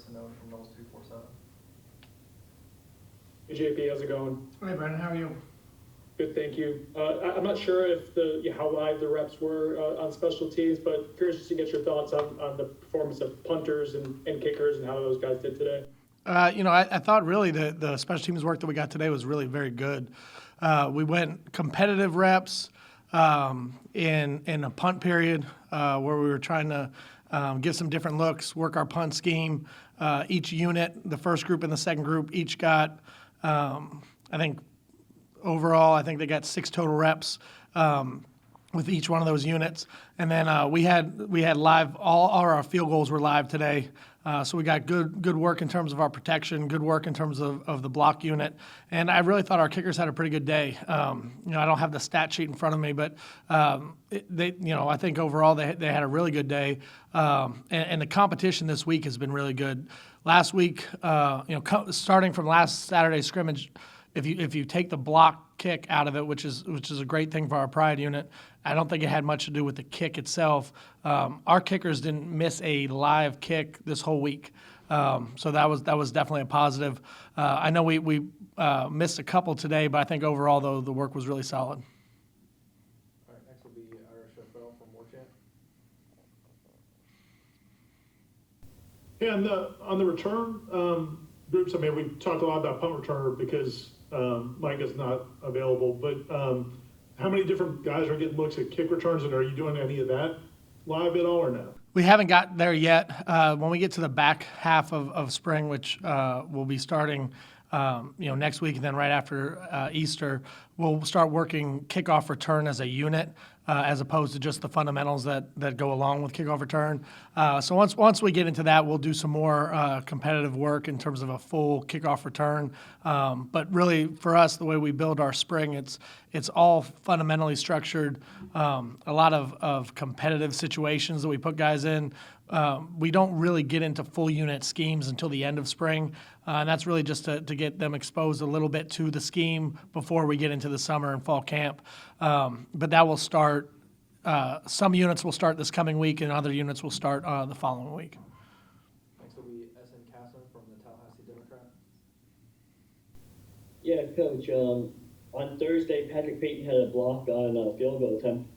Seminoles from Knowles 247. Hey JP, how's it going? Hi Brandon, how are you? Good, thank you. I'm not sure if how live the reps were on special teams, but curious just to get your thoughts on the performance of punters and kickers and how those guys did today. I thought really the special teams work that we got today was really very good. We went competitive reps in a punt period where we were trying to give some different looks, work our punt scheme. Each unit, the first group and the second group, each got, overall, I think they got 6 total reps with each one of those units. And then we had live, all our field goals were live today. So we got good work in terms of our protection, good work in terms of the block unit. And I really thought our kickers had a pretty good day. I don't have the stat sheet in front of me, but I think overall they had a really good day. And the competition this week has been really good. Last week, starting from last Saturday's scrimmage, if you take the block kick out of it, which is a great thing for our pride unit, I don't think it had much to do with the kick itself. Our kickers didn't miss a live kick this whole week, so that was definitely a positive. I know we missed a couple today, but I think overall though the work was really solid. All right, next will be Irish FL from Warchamp. Yeah, on the return groups, I mean, we talked a lot about punt returner because Mike is not available, but how many different guys are getting looks at kick returns, and are you doing any of that live at all or no? We haven't got there yet. When we get to the back half of spring, which we'll be starting next week, and then right after Easter, we'll start working kickoff return as a unit, as opposed to just the fundamentals that go along with kickoff return. So once we get into that, we'll do some more competitive work in terms of a full kickoff return. But really, for us, the way we build our spring, it's all fundamentally structured. A lot of competitive situations that we put guys in. We don't really get into full unit schemes until the end of spring, and that's really just to get them exposed a little bit to the scheme before we get into the summer and fall camp. But that will start, some units will start this coming week, and other units will start the following week. Next will be S.N. Casson from the Tallahassee Democrat. Yeah, Coach. On Thursday, Patrick Payton had a block on a field goal attempt.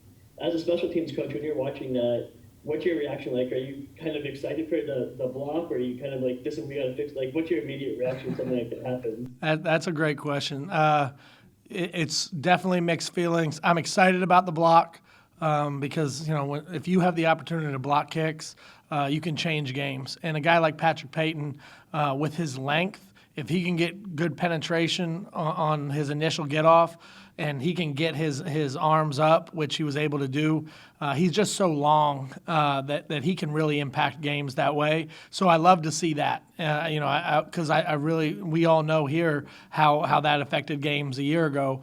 As a special teams coach, when you're watching that, what's your reaction like? Are you kind of excited for the block, or are you kind of like, this is we got to fix? Like, what's your immediate reaction when something like that happens? That's a great question. It's definitely mixed feelings. I'm excited about the block because if you have the opportunity to block kicks, you can change games. And a guy like Patrick Payton, with his length, if he can get good penetration on his initial get off, and he can get his arms up, which he was able to do. He's just so long that he can really impact games that way. So I love to see that, because we all know here how that affected games a year ago.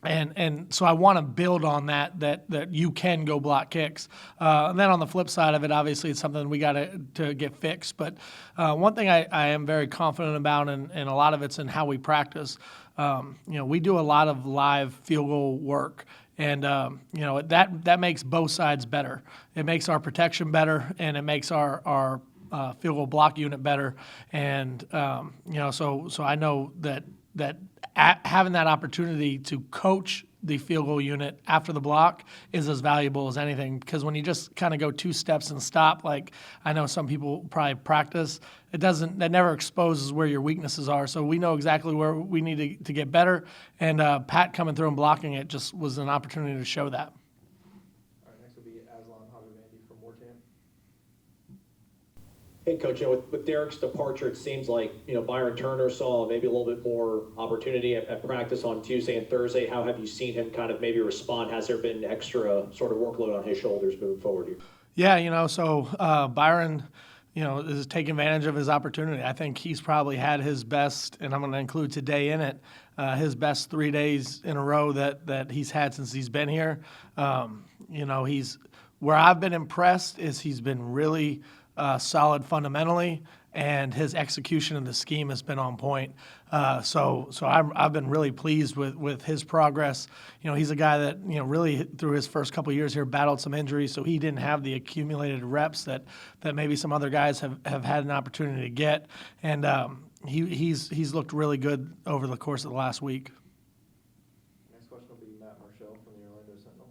And so I want to build on that you can go block kicks. And then on the flip side of it, obviously it's something we got to get fixed. But one thing I am very confident about, and a lot of it's in how we practice. We do a lot of live field goal work, and that makes both sides better. It makes our protection better, and it makes our field goal block unit better. And so I know that having that opportunity to coach the field goal unit after the block is as valuable as anything, because when you just kind of go 2 steps and stop, like I know some people probably practice, that never exposes where your weaknesses are. So we know exactly where we need to get better, and Pat coming through and blocking it just was an opportunity to show that. All right, next will be Aslan Habibandi from Warchamp. Hey, Coach, with Derek's departure, it seems like, Byron Turner saw maybe a little bit more opportunity at practice on Tuesday and Thursday. How have you seen him kind of maybe respond? Has there been extra sort of workload on his shoulders moving forward here? Yeah, so Byron, is taking advantage of his opportunity. I think he's probably had his best, and I'm going to include today in it, his best 3 days in a row that he's had since he's been here. Where I've been impressed is he's been really solid fundamentally, and his execution of the scheme has been on point. So I've been really pleased with his progress. He's a guy that, really through his first couple of years here battled some injuries, so he didn't have the accumulated reps that maybe some other guys have had an opportunity to get. And he's looked really good over the course of the last week. Next question will be Matt Marshall from the Orlando Sentinel.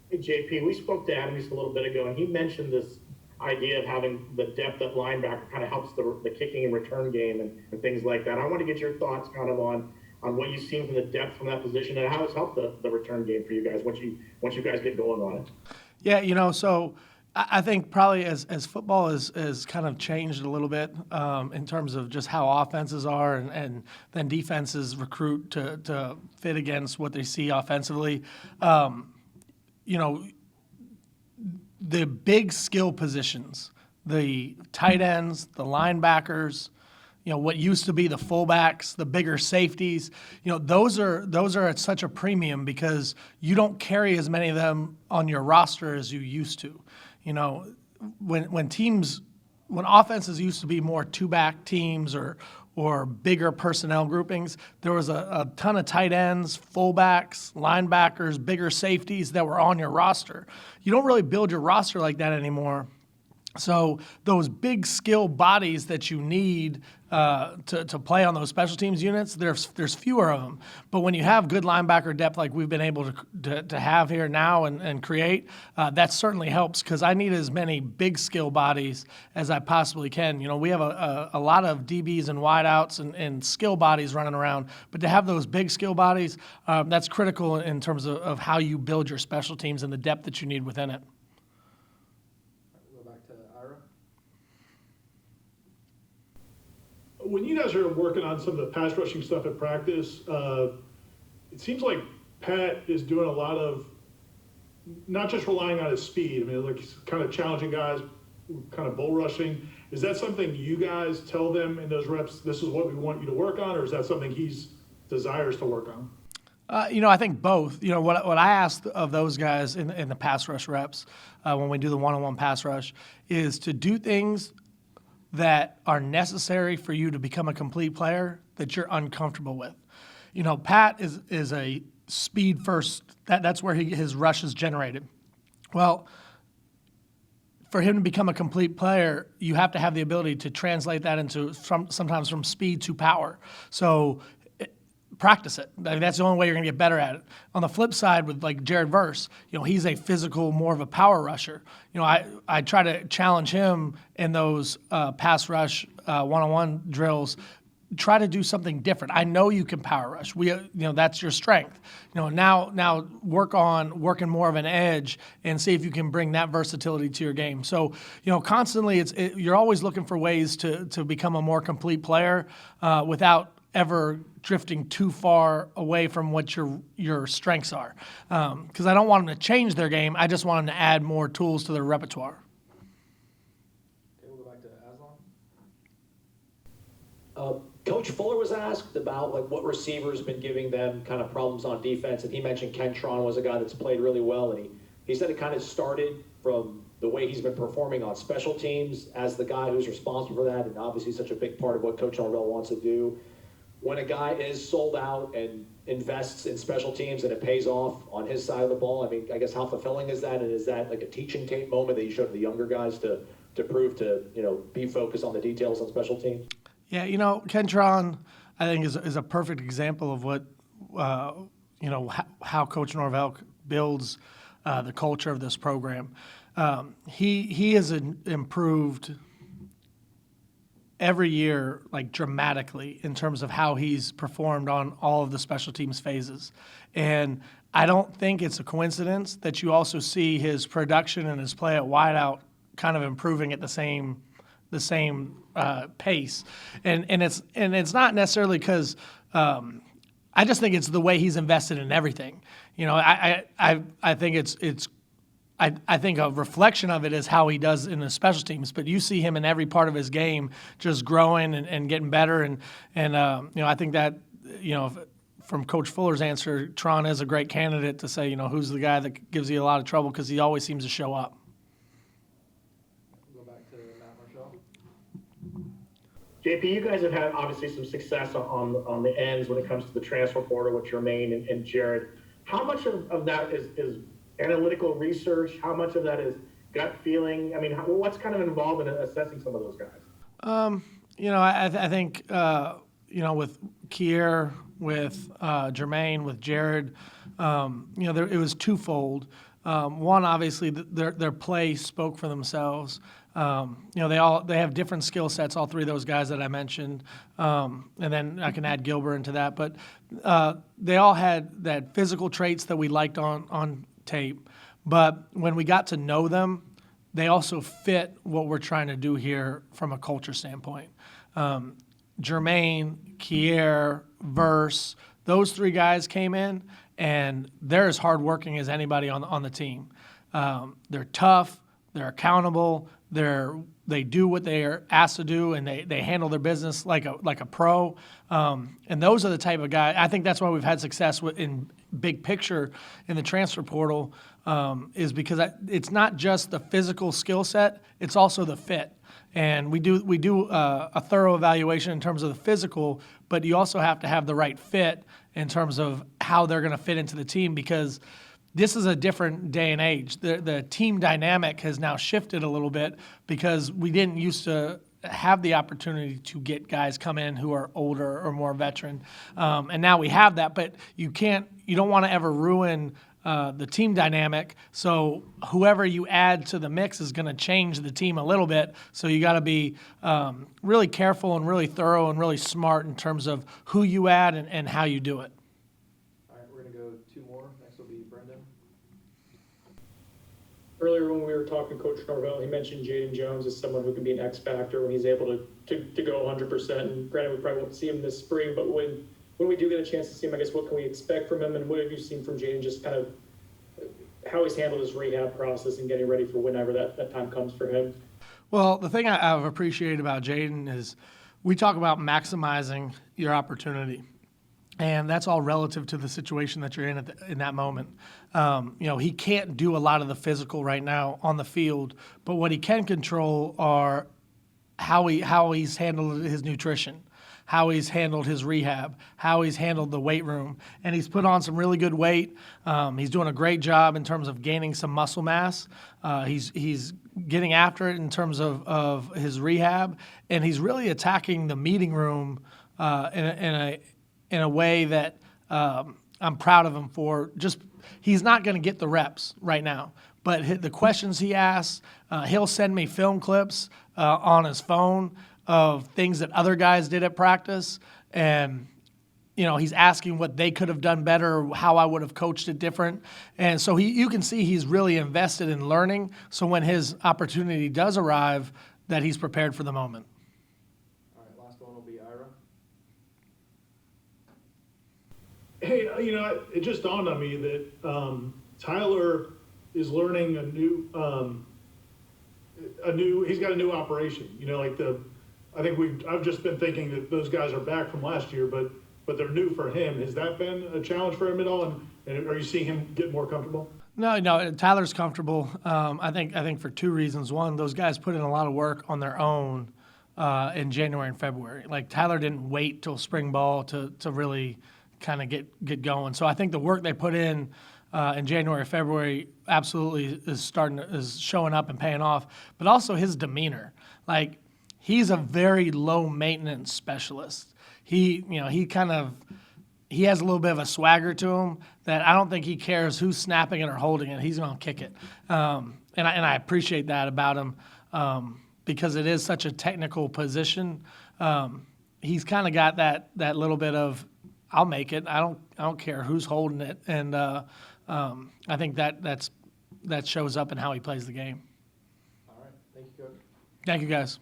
Hey, JP, we spoke to Adam just a little bit ago, and he mentioned this idea of having the depth at linebacker kind of helps the kicking and return game and things like that. I want to get your thoughts kind of on what you've seen from the depth from that position and how it's helped the return game for you guys once you guys get going on it. Yeah, so I think probably as football is kind of changed a little bit in terms of just how offenses are and then defenses recruit to fit against what they see offensively. The big skill positions, the tight ends, the linebackers, what used to be the fullbacks, the bigger safeties, those are at such a premium because you don't carry as many of them on your roster as you used to. When offenses used to be more two-back teams or bigger personnel groupings, there was a ton of tight ends, fullbacks, linebackers, bigger safeties that were on your roster. You don't really build your roster like that anymore. So those big skill bodies that you need to play on those special teams units, there's fewer of them. But when you have good linebacker depth like we've been able to have here now and create, that certainly helps because I need as many big skill bodies as I possibly can. We have a lot of DBs and wideouts and skill bodies running around, but to have those big skill bodies, that's critical in terms of how you build your special teams and the depth that you need within it. When you guys are working on some of the pass rushing stuff at practice, it seems like Pat is doing a lot of not just relying on his speed. I mean, like he's kind of challenging guys, kind of bull rushing. Is that something you guys tell them in those reps, this is what we want you to work on, or is that something he desires to work on? I think both. What I ask of those guys in the pass rush reps when we do the one-on-one pass rush is to do things that are necessary for you to become a complete player that you're uncomfortable with. Pat is a speed first. That's where his rush is generated. Well, for him to become a complete player, you have to have the ability to translate that into sometimes from speed to power. So practice it. I mean, that's the only way you're going to get better at it. On the flip side, with like Jared Verse, he's a physical, more of a power rusher. I try to challenge him in those pass rush one-on-one drills. Try to do something different. I know you can power rush. That's your strength. Now work on working more of an edge and see if you can bring that versatility to your game. So, constantly you're always looking for ways to become a more complete player without ever drifting too far away from what your strengths are. Because I don't want them to change their game. I just want them to add more tools to their repertoire. Okay, we'll go back to Aslan. Coach Fuller was asked about what receivers been giving them kind of problems on defense, and he mentioned Kentron was a guy that's played really well, and he said it kind of started from the way he's been performing on special teams as the guy who's responsible for that, and obviously such a big part of what Coach Norvell wants to do. When a guy is sold out and invests in special teams and it pays off on his side of the ball, I mean, I guess how fulfilling is that? And is that like a teaching tape moment that you showed to the younger guys to prove to, be focused on the details on special teams? Yeah, Kentron, I think is a perfect example of what, how Coach Norvell builds the culture of this program. He has improved every year, dramatically, in terms of how he's performed on all of the special teams phases. And I don't think it's a coincidence that you also see his production and his play at wideout kind of improving at the same pace. And it's not necessarily because I just think it's the way he's invested in everything. I think I think a reflection of it is how he does in the special teams, but you see him in every part of his game just growing and getting better. And I think that, from Coach Fuller's answer, Tron is a great candidate to say, who's the guy that gives you a lot of trouble because he always seems to show up. go back to Matt Marshall. JP, you guys have had obviously some success on the ends when it comes to the transfer portal with Jermaine and Jared. How much of that is analytical research? How much of that is gut feeling? I mean, what's kind of involved in assessing some of those guys? I think, with Kier, with Jermaine, with Jared, it was twofold. One, obviously, their play spoke for themselves. They have different skill sets, all three of those guys that I mentioned, and then I can add Gilbert into that. But they all had that physical traits that we liked on tape. But when we got to know them, they also fit what we're trying to do here from a culture standpoint. Jermaine, Kier, Verse, those three guys came in, and they're as hardworking as anybody on the team. They're tough, they're accountable, they do what they are asked to do, and they handle their business like a pro. And those are the type of guys. I think that's why we've had success in big picture in the transfer portal, is because it's not just the physical skill set; it's also the fit. And we do a thorough evaluation in terms of the physical, but you also have to have the right fit in terms of how they're going to fit into the team, because this is a different day and age. The team dynamic has now shifted a little bit because we didn't used to have the opportunity to get guys come in who are older or more veteran, and now we have that. But you don't want to ever ruin the team dynamic. So whoever you add to the mix is going to change the team a little bit. So you got to be really careful and really thorough and really smart in terms of who you add and how you do it. All right, we're going to go two more. Next will be Brendan. Earlier when we were talking to Coach Norvell, he mentioned Jaden Jones as someone who can be an X factor when he's able to go 100%. And granted, we probably won't see him this spring, but when we do get a chance to see him, I guess what can we expect from him, and what have you seen from Jaden, just kind of how he's handled his rehab process and getting ready for whenever that time comes for him? Well, the thing I've appreciated about Jaden is we talk about maximizing your opportunity. And that's all relative to the situation that you're in that moment. He can't do a lot of the physical right now on the field, but what he can control are how he's handled his nutrition, how he's handled his rehab, how he's handled the weight room. And he's put on some really good weight. He's doing a great job in terms of gaining some muscle mass. He's getting after it in terms of his rehab, and he's really attacking the meeting room in a way that I'm proud of him for. He's not going to get the reps right now, but the questions he asks, he'll send me film clips on his phone of things that other guys did at practice, and he's asking what they could have done better, or how I would have coached it different. And so you can see he's really invested in learning, so when his opportunity does arrive, that he's prepared for the moment. All right, last one will be Ira. Hey, it just dawned on me that Tyler is learning he's got a new operation. I've just been thinking that those guys are back from last year, but they're new for him. Has that been a challenge for him at all? And are you seeing him get more comfortable? No, Tyler's comfortable. I think for two reasons. One, those guys put in a lot of work on their own in January and February. Like, Tyler didn't wait till spring ball to really kind of get going. So I think the work they put in January, February absolutely is showing up and paying off. But also his demeanor. Like, he's a very low maintenance specialist. He has a little bit of a swagger to him that I don't think he cares who's snapping it or holding it. He's going to kick it. And I appreciate that about him because it is such a technical position. He's kind of got that little bit of, I'll make it. I don't care who's holding it. And I think that shows up in how he plays the game. All right, thank you, Coach. Thank you, guys.